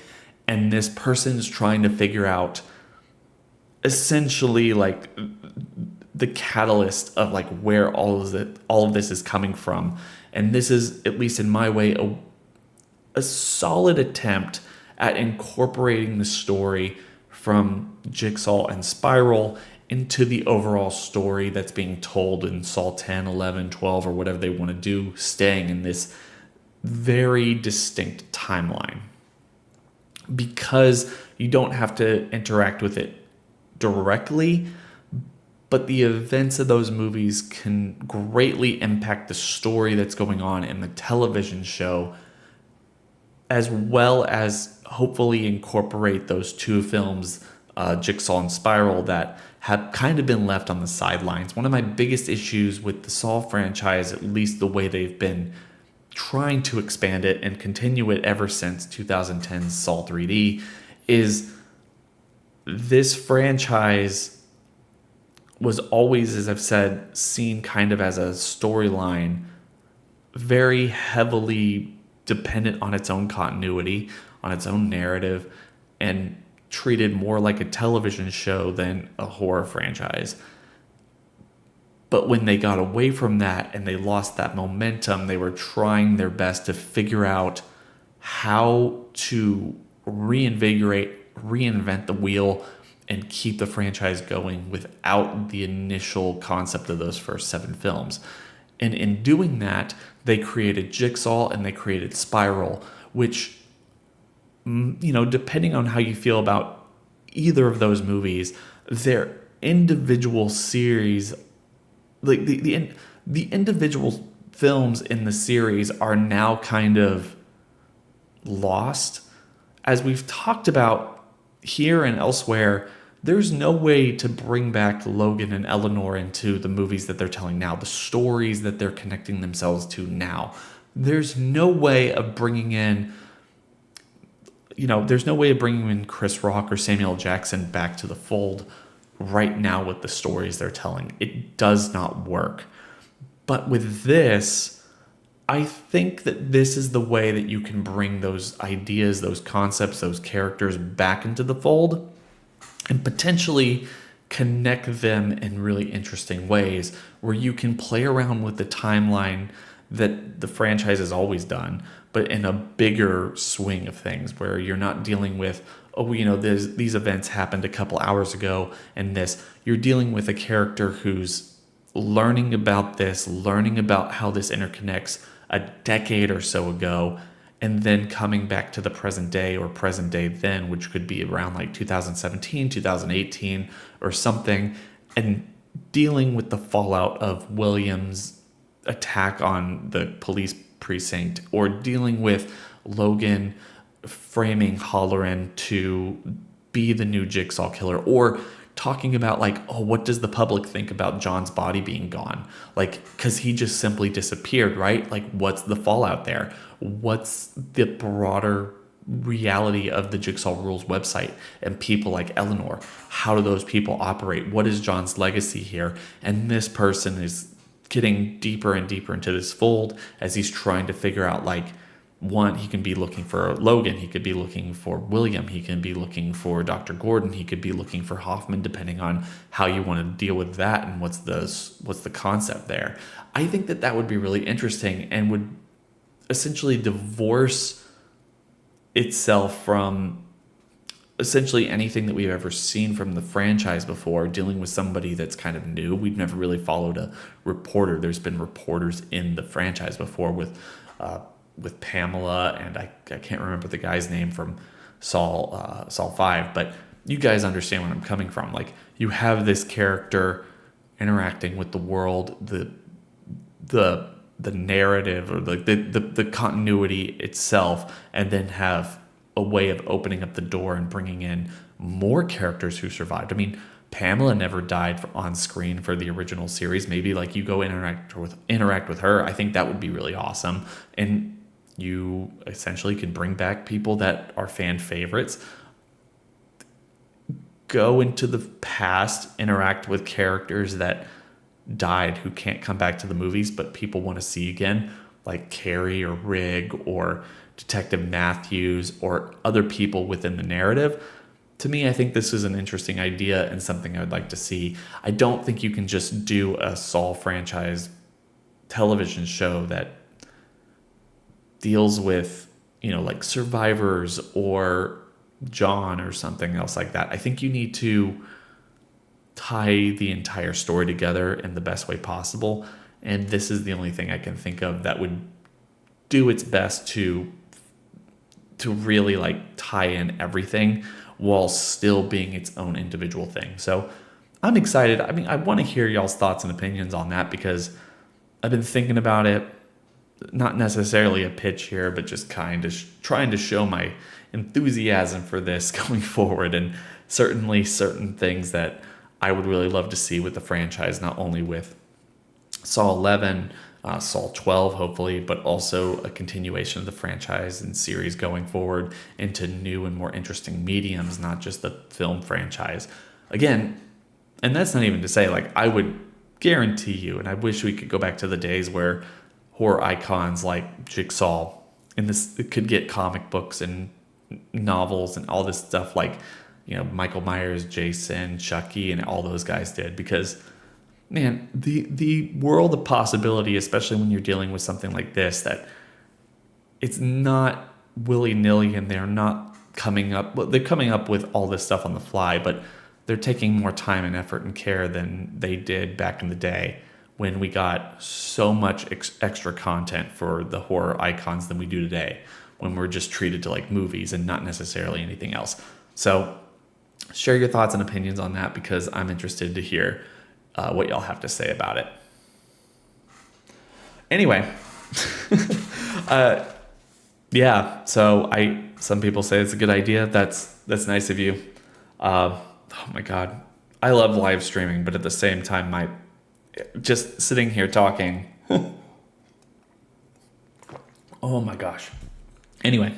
And this person is trying to figure out essentially like the catalyst of like where all of this is coming from. And this is, at least in my way, a solid attempt at incorporating the story from Jigsaw and Spiral into the overall story that's being told in Saw 10, 11, 12, or whatever they want to do, staying in this very distinct timeline. Because you don't have to interact with it directly, but the events of those movies can greatly impact the story that's going on in the television show, as well as hopefully incorporate those two films, Jigsaw and Spiral, that have kind of been left on the sidelines. One of my biggest issues with the Saw franchise, at least the way they've been trying to expand it and continue it ever since 2010's Saw 3D, is this franchise was always, as I've said, seen kind of as a storyline very heavily dependent on its own continuity, on its own narrative, and treated more like a television show than a horror franchise. But when they got away from that and they lost that momentum, they were trying their best to figure out how to reinvent the wheel and keep the franchise going without the initial concept of those first 7 films. And in doing that, they created Jigsaw and they created Spiral, which, depending on how you feel about either of those movies, their individual series, like the individual films in the series, are now kind of lost. As we've talked about here and elsewhere, there's no way to bring back Logan and Eleanor into the movies that they're telling now, the stories that they're connecting themselves to now. There's no way of bringing in, Chris Rock or Samuel Jackson back to the fold right now with the stories they're telling. It does not work. But with this, I think that this is the way that you can bring those ideas, those concepts, those characters back into the fold and potentially connect them in really interesting ways where you can play around with the timeline that the franchise has always done, but in a bigger swing of things where you're not dealing with, these events happened a couple hours ago and this. You're dealing with a character who's learning about how this interconnects a decade or so ago, and then coming back to the present day or present day then, which could be around like 2017, 2018 or something, and dealing with the fallout of William's attack on the police precinct, or dealing with Logan framing Halloran to be the new Jigsaw killer, or talking about what does the public think about John's body being gone? Because he just simply disappeared, right? What's the fallout there? What's the broader reality of the Jigsaw Rules website and people like Eleanor? How do those people operate? What is John's legacy here? And this person is getting deeper and deeper into this fold as he's trying to figure out, one, he can be looking for Logan, he could be looking for William, he can be looking for Dr. Gordon, he could be looking for Hoffman, depending on how you want to deal with that and what's the concept there. I think that would be really interesting and would essentially divorce itself from essentially anything that we've ever seen from the franchise before, dealing with somebody that's kind of new. We've never really followed a reporter. There's been reporters in the franchise before with Pamela, and I can't remember the guy's name from Saw 5, but you guys understand where I'm coming from. You have this character interacting with the world, the the narrative or the continuity itself, and then have a way of opening up the door and bringing in more characters who survived. I mean, Pamela never died on screen for the original series. Maybe like you go interact with her. I think that would be really awesome. And you essentially can bring back people that are fan favorites, go into the past, interact with characters that died who can't come back to the movies but people want to see again, like Carrie or Rig or Detective Matthews or other people within the narrative. To me, I think this is an interesting idea and something I would like to see. I don't think you can just do a Saw franchise television show that deals with, like survivors or John or something else like that. I think you need to tie the entire story together in the best way possible. And this is the only thing I can think of that would do its best to really like tie in everything while still being its own individual thing. So I'm excited. I mean, I want to hear y'all's thoughts and opinions on that because I've been thinking about it. Not necessarily a pitch here, but just kind of trying to show my enthusiasm for this going forward, and certainly certain things that I would really love to see with the franchise, not only with Saw 11, Saw 12, hopefully, but also a continuation of the franchise and series going forward into new and more interesting mediums, not just the film franchise. Again, and that's not even to say, like, I would guarantee you, and I wish we could go back to the days where horror icons like Jigsaw and this could get comic books and novels and all this stuff like, Michael Myers, Jason, Chucky, and all those guys did, because man, the world of possibility, especially when you're dealing with something like this, that it's not willy-nilly and they're not coming up, well, they're coming up with all this stuff on the fly, but they're taking more time and effort and care than they did back in the day when we got so much extra content for the horror icons than we do today, when we're just treated to like movies and not necessarily anything else. So share your thoughts and opinions on that, because I'm interested to hear what y'all have to say about it. Anyway, yeah. So some people say it's a good idea. That's nice of you. Oh my God, I love live streaming, but at the same time, just sitting here talking. Oh my gosh. Anyway,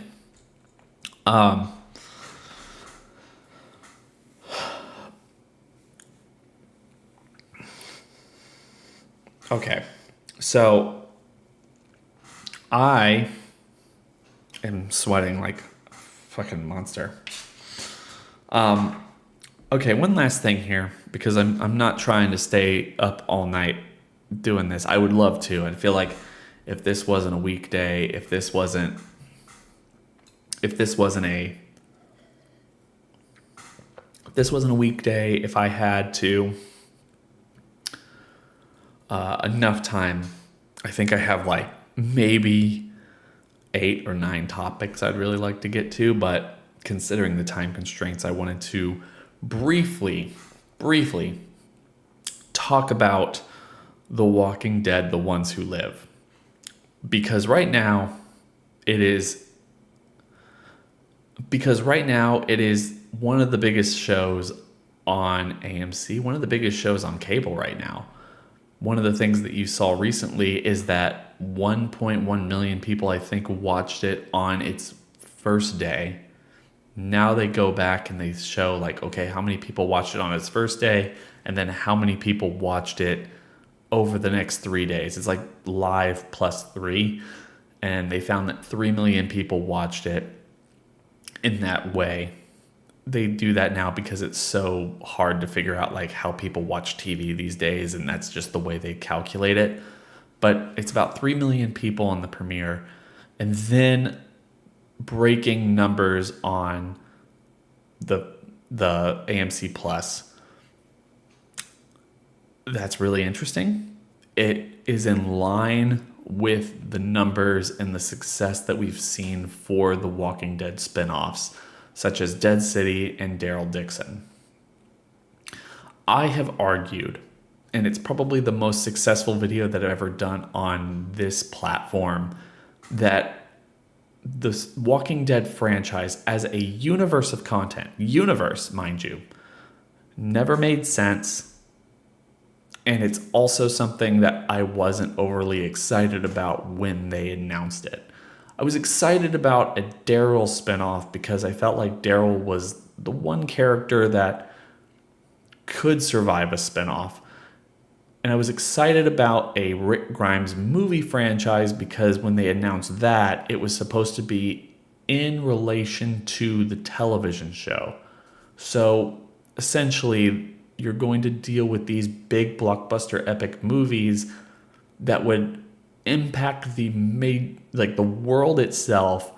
okay, so I am sweating like a fucking monster. Okay, one last thing here, because I'm not trying to stay up all night doing this. I would love to. I feel like if this wasn't a weekday, if this wasn't a weekday, if I had to enough time, I think I have like maybe 8 or 9 topics I'd really like to get to, but considering the time constraints, I wanted to briefly talk about The Walking Dead, The Ones Who Live, because right now it is one of the biggest shows on AMC, one of the biggest shows on cable right now. One of the things that you saw recently is that 1.1 million people, I think, watched it on its first day. Now they go back and they show like, okay, how many people watched it on its first day, and then how many people watched it over the next 3 days. It's like live plus 3. And they found that 3 million people watched it in that way. They do that now because it's so hard to figure out like how people watch TV these days, and that's just the way they calculate it. But it's about 3 million people on the premiere, and then breaking numbers on the AMC Plus. That's really interesting. It is in line with the numbers and the success that we've seen for the Walking Dead spinoffs, such as Dead City and Daryl Dixon. I have argued, and it's probably the most successful video that I've ever done on this platform, that the Walking Dead franchise as a universe of content, universe, mind you, never made sense. And it's also something that I wasn't overly excited about when they announced it. I was excited about a Daryl spinoff because I felt like Daryl was the one character that could survive a spinoff. And I was excited about a Rick Grimes movie franchise because when they announced that, it was supposed to be in relation to the television show. So essentially, you're going to deal with these big blockbuster epic movies that would impact the world itself,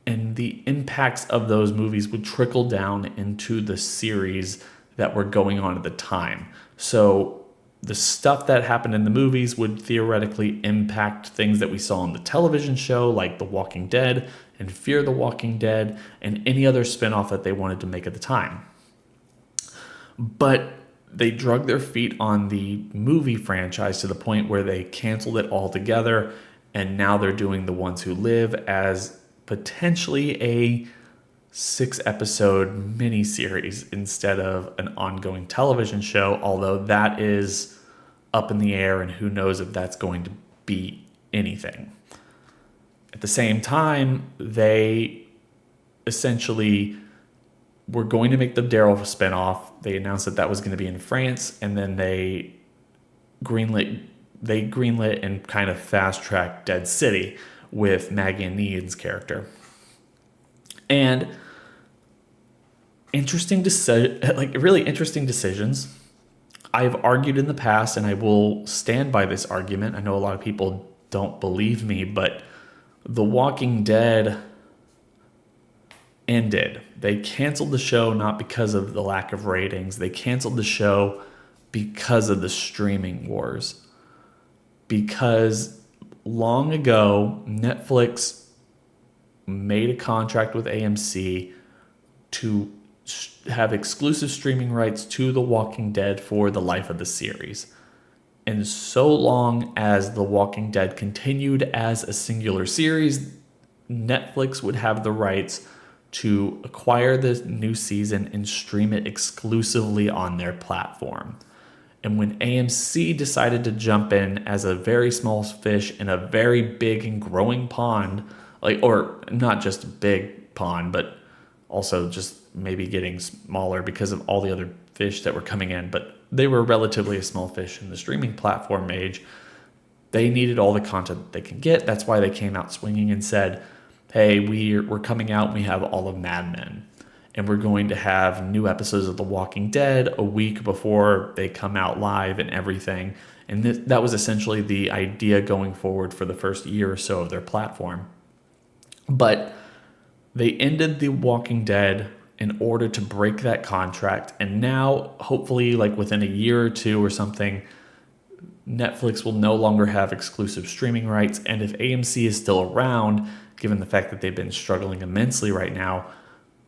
and the impacts of those movies would trickle down into the series that were going on at the time. So the stuff that happened in the movies would theoretically impact things that we saw on the television show, like The Walking Dead and Fear the Walking Dead, and any other spinoff that they wanted to make at the time. But they drug their feet on the movie franchise to the point where they canceled it altogether, and now they're doing The Ones Who Live as potentially a 6-episode miniseries instead of an ongoing television show, although that is up in the air and who knows if that's going to be anything. At the same time, they essentially were going to make the Daryl spinoff. They announced that was going to be in France, and then they greenlit and kind of fast-tracked Dead City with Maggie and Ian's character. And really interesting decisions. I've argued in the past, and I will stand by this argument. I know a lot of people don't believe me, but The Walking Dead ended. They canceled the show not because of the lack of ratings. They canceled the show because of the streaming wars. Because long ago, Netflix made a contract with AMC to have exclusive streaming rights to The Walking Dead for the life of the series. And so long as The Walking Dead continued as a singular series, Netflix would have the rights to acquire the new season and stream it exclusively on their platform. And when AMC decided to jump in as a very small fish in a very big and growing pond, or not just a big pond, but also just maybe getting smaller because of all the other fish that were coming in, but they were relatively a small fish in the streaming platform age. They needed all the content they can get. That's why they came out swinging and said, hey, we're coming out and we have all of Mad Men. And we're going to have new episodes of The Walking Dead a week before they come out live and everything. And that was essentially the idea going forward for the first year or so of their platform. But they ended The Walking Dead in order to break that contract. And now, hopefully, within a year or two or something, Netflix will no longer have exclusive streaming rights. And if AMC is still around, given the fact that they've been struggling immensely right now,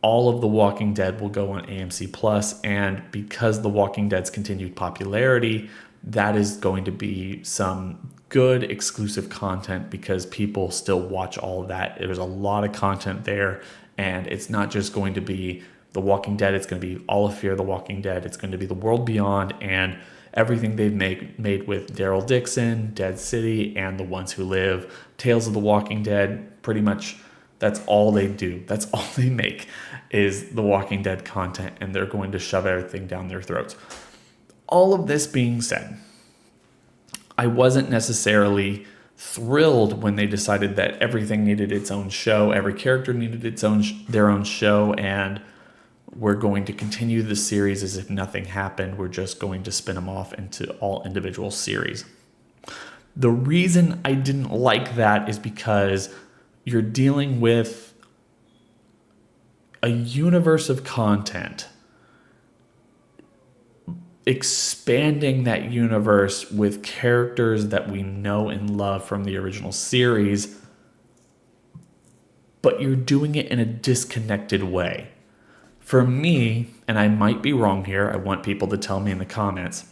all of The Walking Dead will go on AMC Plus. And because The Walking Dead's continued popularity, that is going to be some good exclusive content because people still watch all of that. There's a lot of content there, and it's not just going to be The Walking Dead. It's going to be all of Fear the Walking Dead. It's going to be The World Beyond and everything they've made with Daryl Dixon, Dead City, and The Ones Who Live. Tales of the Walking Dead, pretty much that's all they do. That's all they make is The Walking Dead content, and they're going to shove everything down their throats. All of this being said, I wasn't necessarily thrilled when they decided that everything needed its own show, every character needed their own show, and we're going to continue the series as if nothing happened. We're just going to spin them off into all individual series. The reason I didn't like that is because you're dealing with a universe of content, expanding that universe with characters that we know and love from the original series, but you're doing it in a disconnected way. For me, and I might be wrong here, I want people to tell me in the comments,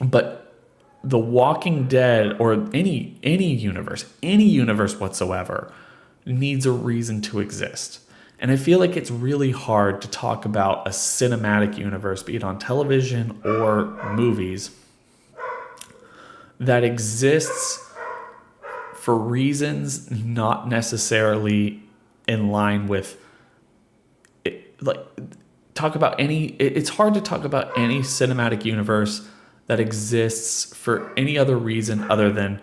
But The Walking Dead, or any universe whatsoever, needs a reason to exist. And I feel like it's really hard to talk about a cinematic universe, be it on television or movies, that exists for reasons not necessarily in line with it. Like, it's hard to talk about any cinematic universe that exists for any other reason other than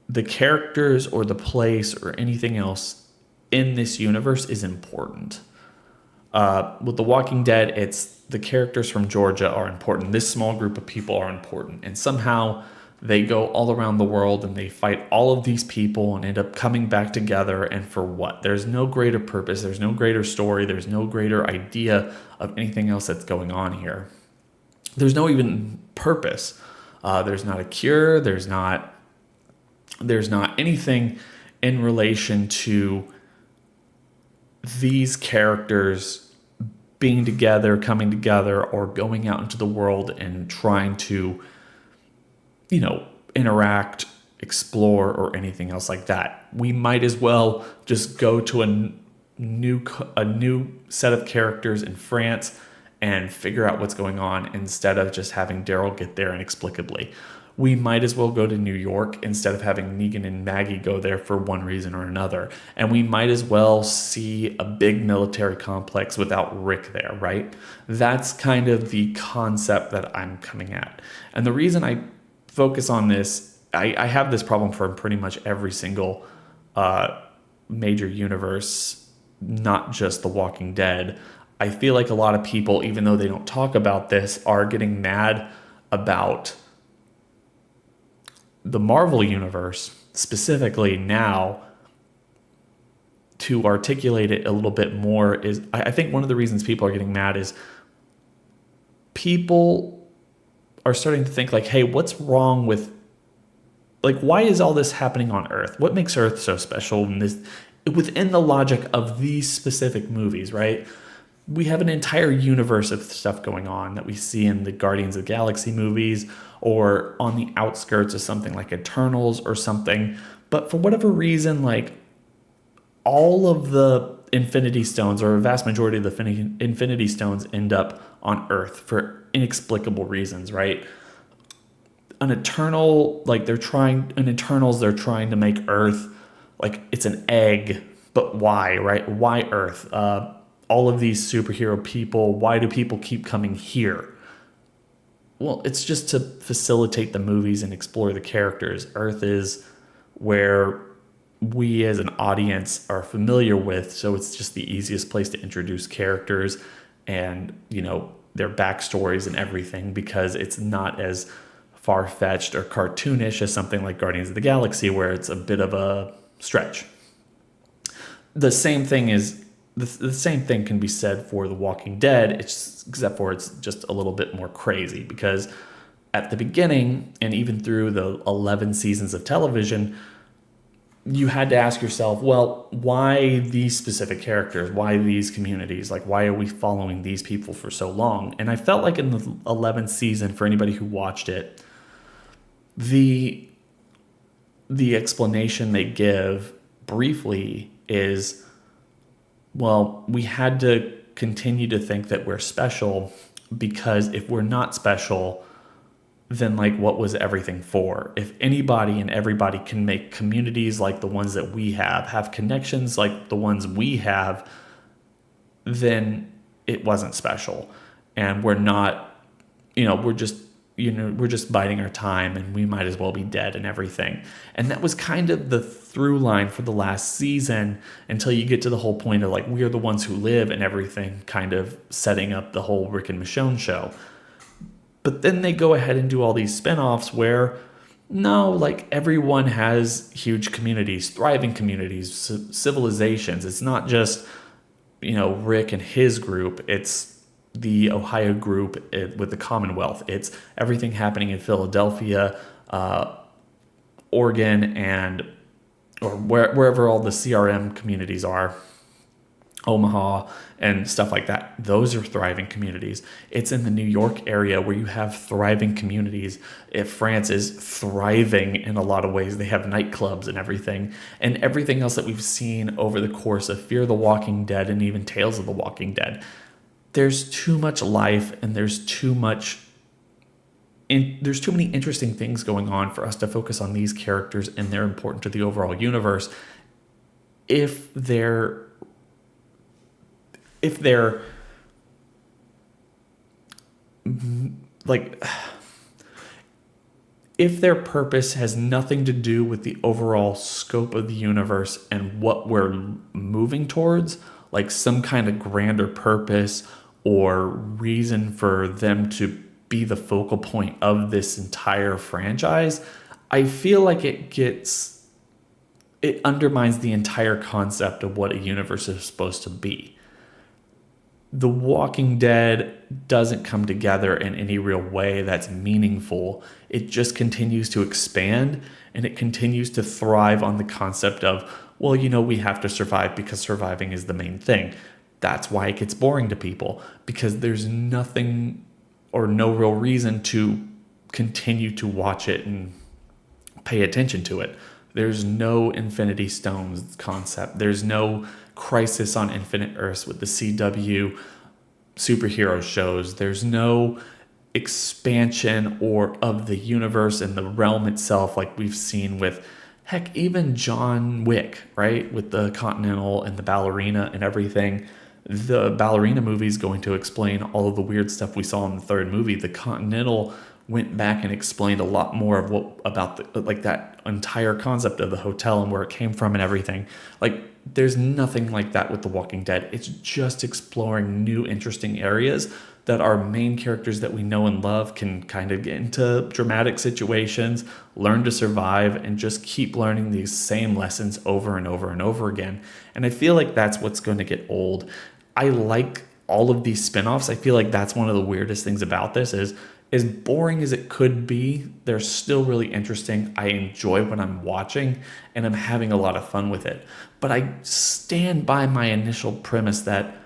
the characters or the place or anything else in this universe is important. With The Walking Dead, it's the characters from Georgia are important. This small group of people are important. And somehow they go all around the world and they fight all of these people and end up coming back together. And for what? There's no greater purpose. There's no greater story. There's no greater idea of anything else that's going on here. There's no even purpose. There's not a cure. There's not anything in relation to these characters being together, coming together, or going out into the world and trying to, interact, explore, or anything else like that. We might as well just go to a new set of characters in France and figure out what's going on instead of just having Daryl get there inexplicably. We might as well go to New York instead of having Negan and Maggie go there for one reason or another. And we might as well see a big military complex without Rick there, right? That's kind of the concept that I'm coming at. And the reason I focus on this, I have this problem for pretty much every single major universe, not just The Walking Dead. I feel like a lot of people, even though they don't talk about this, are getting mad about the Marvel universe specifically now. To articulate it a little bit more is, I think one of the reasons people are getting mad is people are starting to think like, hey, what's wrong with, like, why is all this happening on Earth? What makes Earth so special in this, within the logic of these specific movies, right? We have an entire universe of stuff going on that we see in the Guardians of the Galaxy movies or on the outskirts of something like Eternals or something. But for whatever reason, like, all of the Infinity Stones, or a vast majority of the Infinity Stones, end up on Earth for inexplicable reasons, right? Eternals, they're trying to make Earth like it's an egg, but why, right? Why Earth? All of these superhero people, why do people keep coming here? Well, it's just to facilitate the movies and explore the characters. Earth is where we as an audience are familiar with, so it's just the easiest place to introduce characters and, their backstories and everything, because it's not as far-fetched or cartoonish as something like Guardians of the Galaxy, where it's a bit of a stretch. The same thing can be said for The Walking Dead, except for it's just a little bit more crazy, because at the beginning and even through the 11 seasons of television, you had to ask yourself, well, why these specific characters? Why these communities? Like, why are we following these people for so long? And I felt like in the 11th season, for anybody who watched it, the explanation they give briefly is, well, we had to continue to think that we're special, because if we're not special, then what was everything for? If anybody and everybody can make communities like the ones that we have connections like the ones we have, then it wasn't special. And we're not, we're just biding our time, and we might as well be dead and everything. And that was kind of the through line for the last season, until you get to the whole point of we are the ones who live and everything, kind of setting up the whole Rick and Michonne show. But then they go ahead and do all these spinoffs where, no, everyone has huge communities, thriving communities, civilizations. It's not just, Rick and his group. It's the Ohio group with the Commonwealth. It's everything happening in Philadelphia, Oregon, or wherever all the CRM communities are. Omaha and stuff like that. Those are thriving communities. It's in the New York area where you have thriving communities. If France is thriving in a lot of ways, they have nightclubs and everything else that we've seen over the course of Fear the Walking Dead and even Tales of the Walking Dead. There's too much life and there's too many interesting things going on for us to focus on these characters, and they're important to the overall universe. If their purpose has nothing to do with the overall scope of the universe and what we're moving towards, like some kind of grander purpose or reason for them to be the focal point of this entire franchise, I feel like it undermines the entire concept of what a universe is supposed to be. The Walking Dead doesn't come together in any real way that's meaningful. It just continues to expand, and it continues to thrive on the concept of, well, we have to survive because surviving is the main thing. That's why it gets boring to people, because there's nothing or no real reason to continue to watch it and pay attention to it. There's no Infinity Stones concept. There's no Crisis on Infinite Earths with the CW superhero shows. There's no expansion of the universe and the realm itself like we've seen with, heck, even John Wick, right? With the Continental and the ballerina and everything. The ballerina movie is going to explain all of the weird stuff we saw in the third movie. The Continental went back and explained a lot more of that entire concept of the hotel and where it came from and everything. There's nothing like that with The Walking Dead. It's just exploring new, interesting areas that our main characters that we know and love can kind of get into dramatic situations, learn to survive, and just keep learning these same lessons over and over and over again. And I feel like that's what's going to get old. I like all of these spinoffs. I feel like that's one of the weirdest things about this is, as boring as it could be, they're still really interesting. I enjoy what I'm watching, and I'm having a lot of fun with it. But I stand by my initial premise that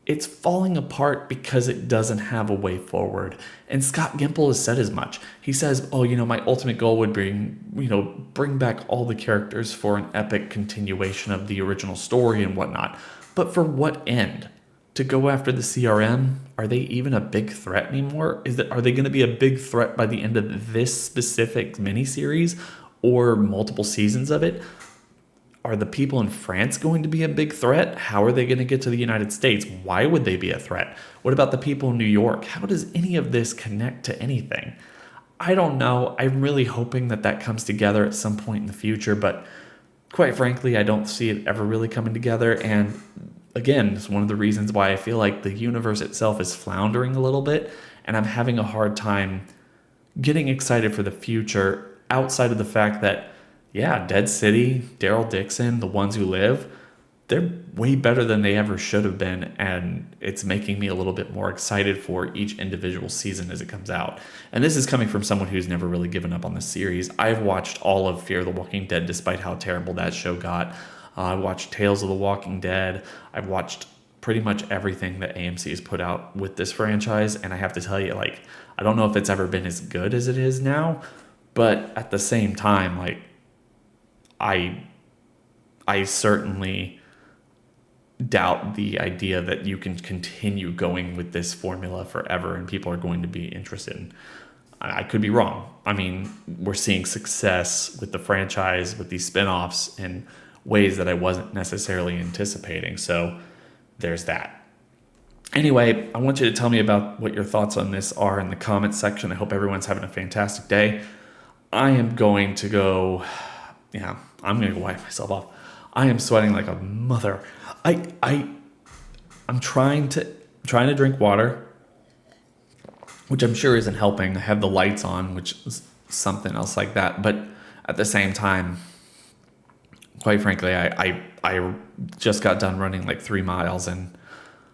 it's falling apart because it doesn't have a way forward. And Scott Gimple has said as much. He says, my ultimate goal would bring back all the characters for an epic continuation of the original story and whatnot. But for what end? To go after the CRM? Are they even a big threat anymore? Are they going to be a big threat by the end of this specific miniseries or multiple seasons of it? Are the people in France going to be a big threat? How are they going to get to the United States? Why would they be a threat? What about the people in New York? How does any of this connect to anything? I don't know. I'm really hoping that comes together at some point in the future, but quite frankly, I don't see it ever really coming together. And again, it's one of the reasons why I feel like the universe itself is floundering a little bit, and I'm having a hard time getting excited for the future outside of the fact that, yeah, Dead City, Daryl Dixon, The Ones Who Live, they're way better than they ever should have been, and it's making me a little bit more excited for each individual season as it comes out. And this is coming from someone who's never really given up on the series. I've watched all of Fear the Walking Dead despite how terrible that show got. I watched Tales of the Walking Dead. I've watched pretty much everything that AMC has put out with this franchise, and I have to tell you, I don't know if it's ever been as good as it is now, but at the same time, I certainly doubt the idea that you can continue going with this formula forever and people are going to be interested in. I could be wrong. I mean, we're seeing success with the franchise, with these spinoffs in ways that I wasn't necessarily anticipating. So there's that. Anyway, I want you to tell me about what your thoughts on this are in the comments section. I hope everyone's having a fantastic day. I am going to go, I'm going to go wipe myself off. I am sweating like a mother. I'm trying to drink water, which I'm sure isn't helping. I have the lights on, which is something else like that. But at the same time, quite frankly, I just got done running 3 miles, and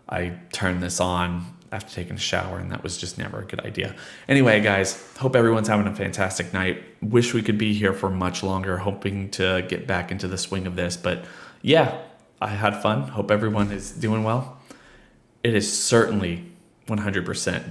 I turned this on after taking a shower, and that was just never a good idea. Anyway, guys, hope everyone's having a fantastic night. Wish we could be here for much longer, hoping to get back into the swing of this. But yeah, I had fun. Hope everyone is doing well. It has certainly 100% been